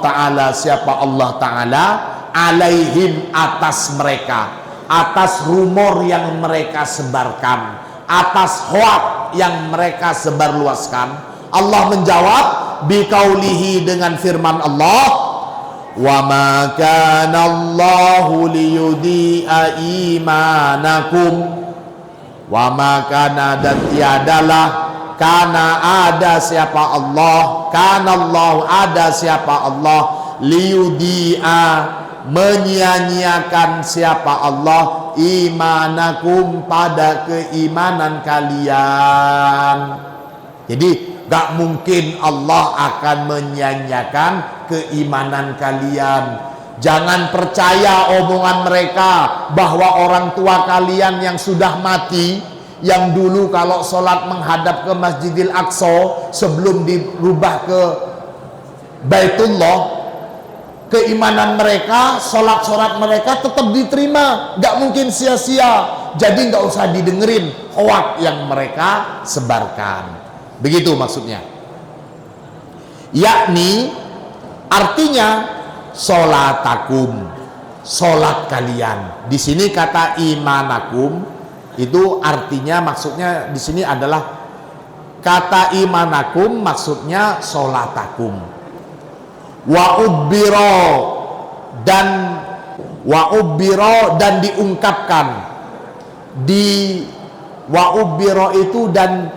Ta'ala, siapa Allah Ta'ala, alaihim, atas mereka, atas rumor yang mereka sebarkan, atas hoak yang mereka sebarluaskan. Allah menjawab biqaulihi, dengan firman Allah, wa ma kana Allahu liyudhi'a imanakum, wa ma kana, dan tiadalah, karena ada siapa Allah, karena Allah, ada siapa Allah, liyudhi'a, menyia-nyiakan siapa Allah, imanakum, pada keimanan kalian. Jadi gak mungkin Allah akan menyia-nyiakan keimanan kalian. Jangan percaya omongan mereka bahwa orang tua kalian yang sudah mati, yang dulu kalau sholat menghadap ke Masjidil Aqsa sebelum dirubah ke Baitullah, keimanan mereka, sholat mereka tetap diterima, gak mungkin sia-sia. Jadi gak usah didengerin hoak yang mereka sebarkan. Begitu maksudnya. Yakni artinya sholatakum, sholat kalian. Di sini kata imanakum itu artinya, maksudnya di sini adalah kata imanakum, maksudnya sholatakum. Wa ubbiro, dan diungkapkan di wa ubbiro itu, dan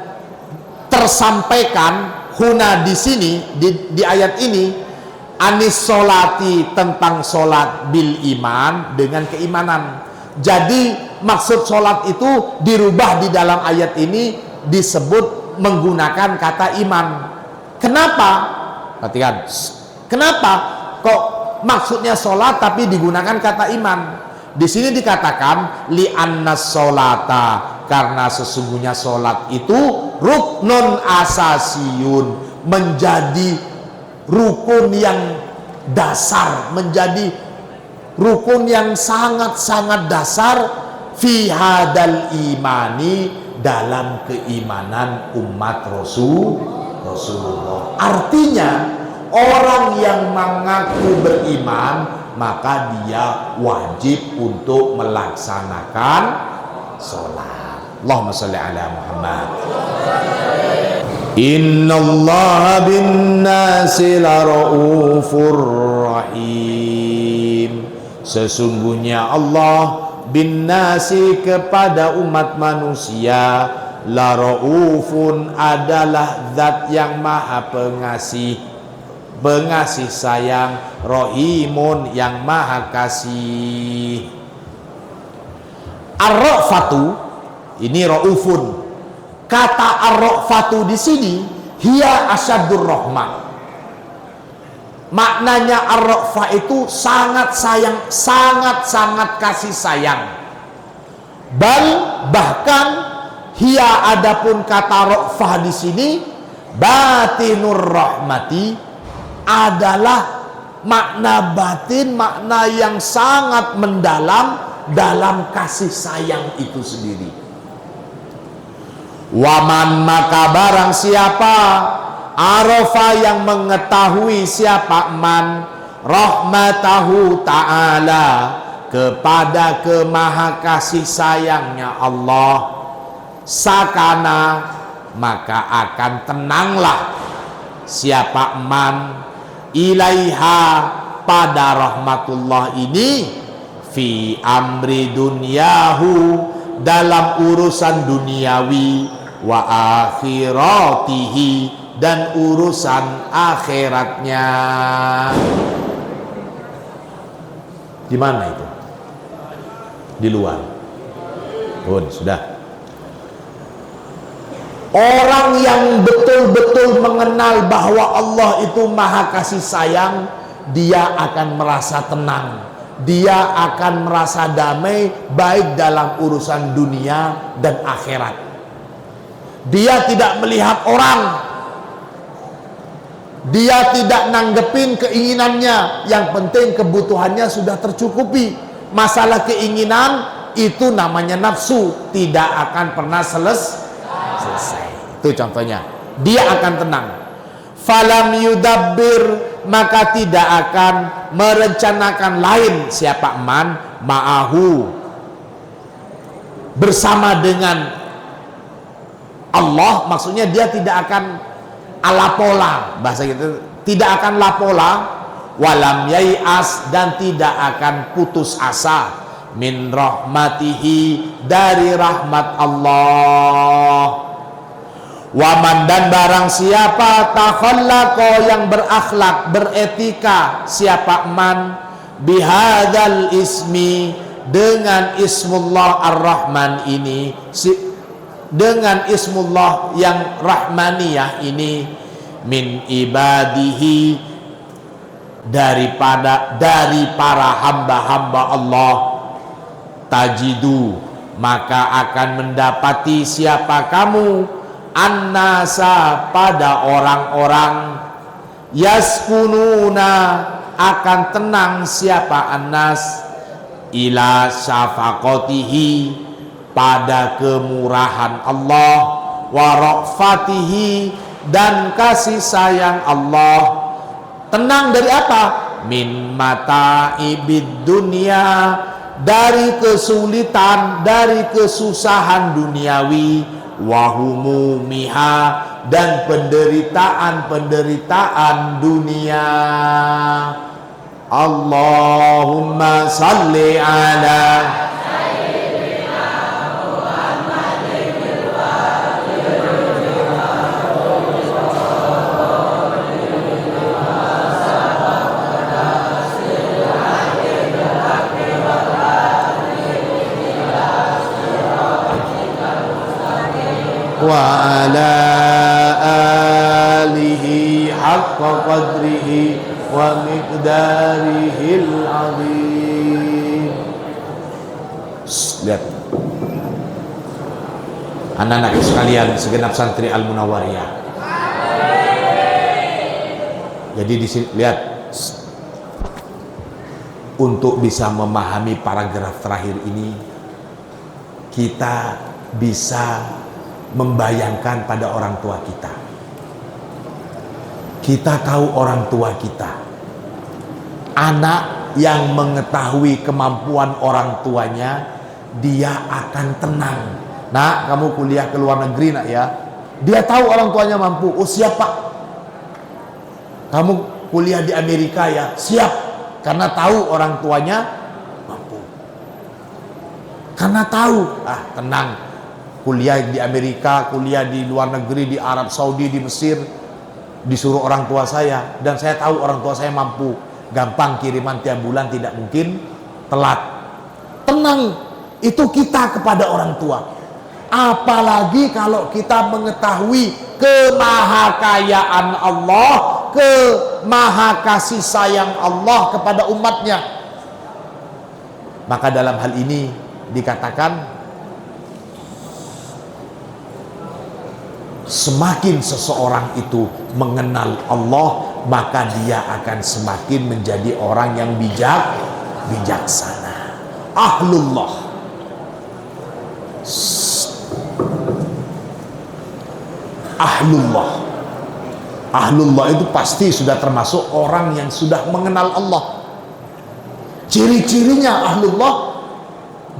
tersampaikan huna, di sini di ayat ini, anis sholati, tentang sholat, bil iman, dengan keimanan. Jadi maksud sholat itu dirubah di dalam ayat ini, disebut menggunakan kata iman. Kenapa? Perhatikan, kenapa kok maksudnya sholat tapi digunakan kata iman? Di sini dikatakan li'annas sholata, karena sesungguhnya sholat itu ruknun asasiyun, menjadi rukun yang dasar, menjadi rukun yang sangat-sangat dasar, fi hadal imani, dalam keimanan umat Rasulullah. Artinya orang yang mengaku beriman, maka dia wajib untuk melaksanakan sholat. Allahumma sholli ala Muhammad. Innallaha bin nasi laraufur rahim. Sesungguhnya Allah bin nasi, kepada umat manusia, la raufun, adalah zat yang maha pengasih, pengasih sayang, rahimun, yang maha kasih. Ar-ra'fatu, ini raufun. Kata ar-ra'fatu di sini hiya asyaddur rahmah. Maknanya ar-ra'fah itu sangat sayang, sangat-sangat kasih sayang. Bahkan hiya, adapun kata ra'fah di sini, batinur rahmati, adalah makna batin, makna yang sangat mendalam dalam kasih sayang itu sendiri. Waman, maka barang siapa, arafa, yang mengetahui siapa man, rahmatahu ta'ala, kepada kemaha kasih sayangnya Allah, sakana, maka akan tenanglah siapa man, ilaiha, pada rahmatullah ini, fi amri dunyahu, dalam urusan duniawi, wa akhiratihi, dan urusan akhiratnya. Di mana itu? Di luar. Pun sudah. Orang yang betul-betul mengenal bahwa Allah itu maha kasih sayang, dia akan merasa tenang, dia akan merasa damai baik dalam urusan dunia dan akhirat. Dia tidak melihat orang, dia tidak nanggepin keinginannya, yang penting kebutuhannya sudah tercukupi. Masalah keinginan itu namanya nafsu, tidak akan pernah selesai. Itu contohnya, dia akan tenang. Falam yudabbir, maka tidak akan merencanakan lain. Siapa? Man ma'ahu, bersama dengan Allah. Maksudnya dia tidak akan alapola, bahasa gitu, tidak akan lapola. Walam yai'as, dan tidak akan putus asa. Min rahmatihi, dari rahmat Allah. Waman, dan barang siapa takhallaqa, yang berakhlak, beretika. Siapa? Man bihadzal ismi, dengan ismullah ar-Rahman ini, dengan ismullah yang rahmaniyah ini. Min ibadihi, dari para hamba-hamba Allah. Tajidu, maka akan mendapati siapa kamu, annasa, pada orang-orang. Yaskununa, akan tenang siapa annas, ila syafaqatihi, pada kemurahan Allah, wa ra'fatihi, dan kasih sayang Allah. Tenang dari apa? Min mata'ibid dunya, dari kesulitan, dari kesusahan duniawi. Wahumumiha, dan penderitaan dunia. Allahumma salli ala wa ala alihi haqqa qadrihi wa miqdarihil azim. Lihat anak-anak sekalian, segenap santri Al-Munawwariyah. Jadi di sini lihat, untuk bisa memahami paragraf terakhir ini, kita bisa membayangkan pada orang tua kita. Kita tahu orang tua kita, anak yang mengetahui kemampuan orang tuanya, dia akan tenang. Nak, kamu kuliah ke luar negeri nak ya, dia tahu orang tuanya mampu. Oh siapa? Kamu kuliah di Amerika ya, siap, karena tahu orang tuanya mampu. Karena tahu, tenang. Kuliah di Amerika, kuliah di luar negeri, di Arab Saudi, di Mesir, disuruh orang tua saya, dan saya tahu orang tua saya mampu. Gampang, kiriman tiap bulan, tidak mungkin telat. Tenang, itu kita kepada orang tua. Apalagi kalau kita mengetahui kemahakayaan Allah, kemaha kasih sayang Allah kepada umatnya. Maka dalam hal ini dikatakan, semakin seseorang itu mengenal Allah, maka dia akan semakin menjadi orang yang bijaksana. Ahlullah. Ahlullah itu pasti sudah termasuk orang yang sudah mengenal Allah. Ciri-cirinya ahlullah,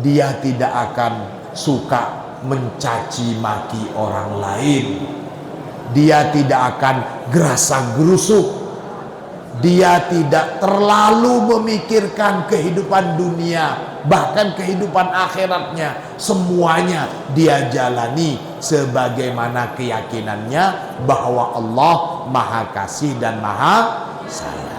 dia tidak akan suka mencaci maki orang lain, dia tidak akan gerasa gerusuk, dia tidak terlalu memikirkan kehidupan dunia, bahkan kehidupan akhiratnya. Semuanya dia jalani sebagaimana keyakinannya bahwa Allah Maha Kasih dan Maha Sayang.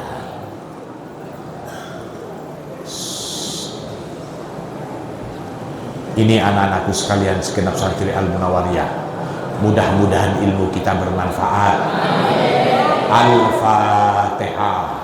Ini anak-anakku sekalian, segenap santri Al-Munawwariyah, mudah-mudahan ilmu kita bermanfaat. Al-Fatihah.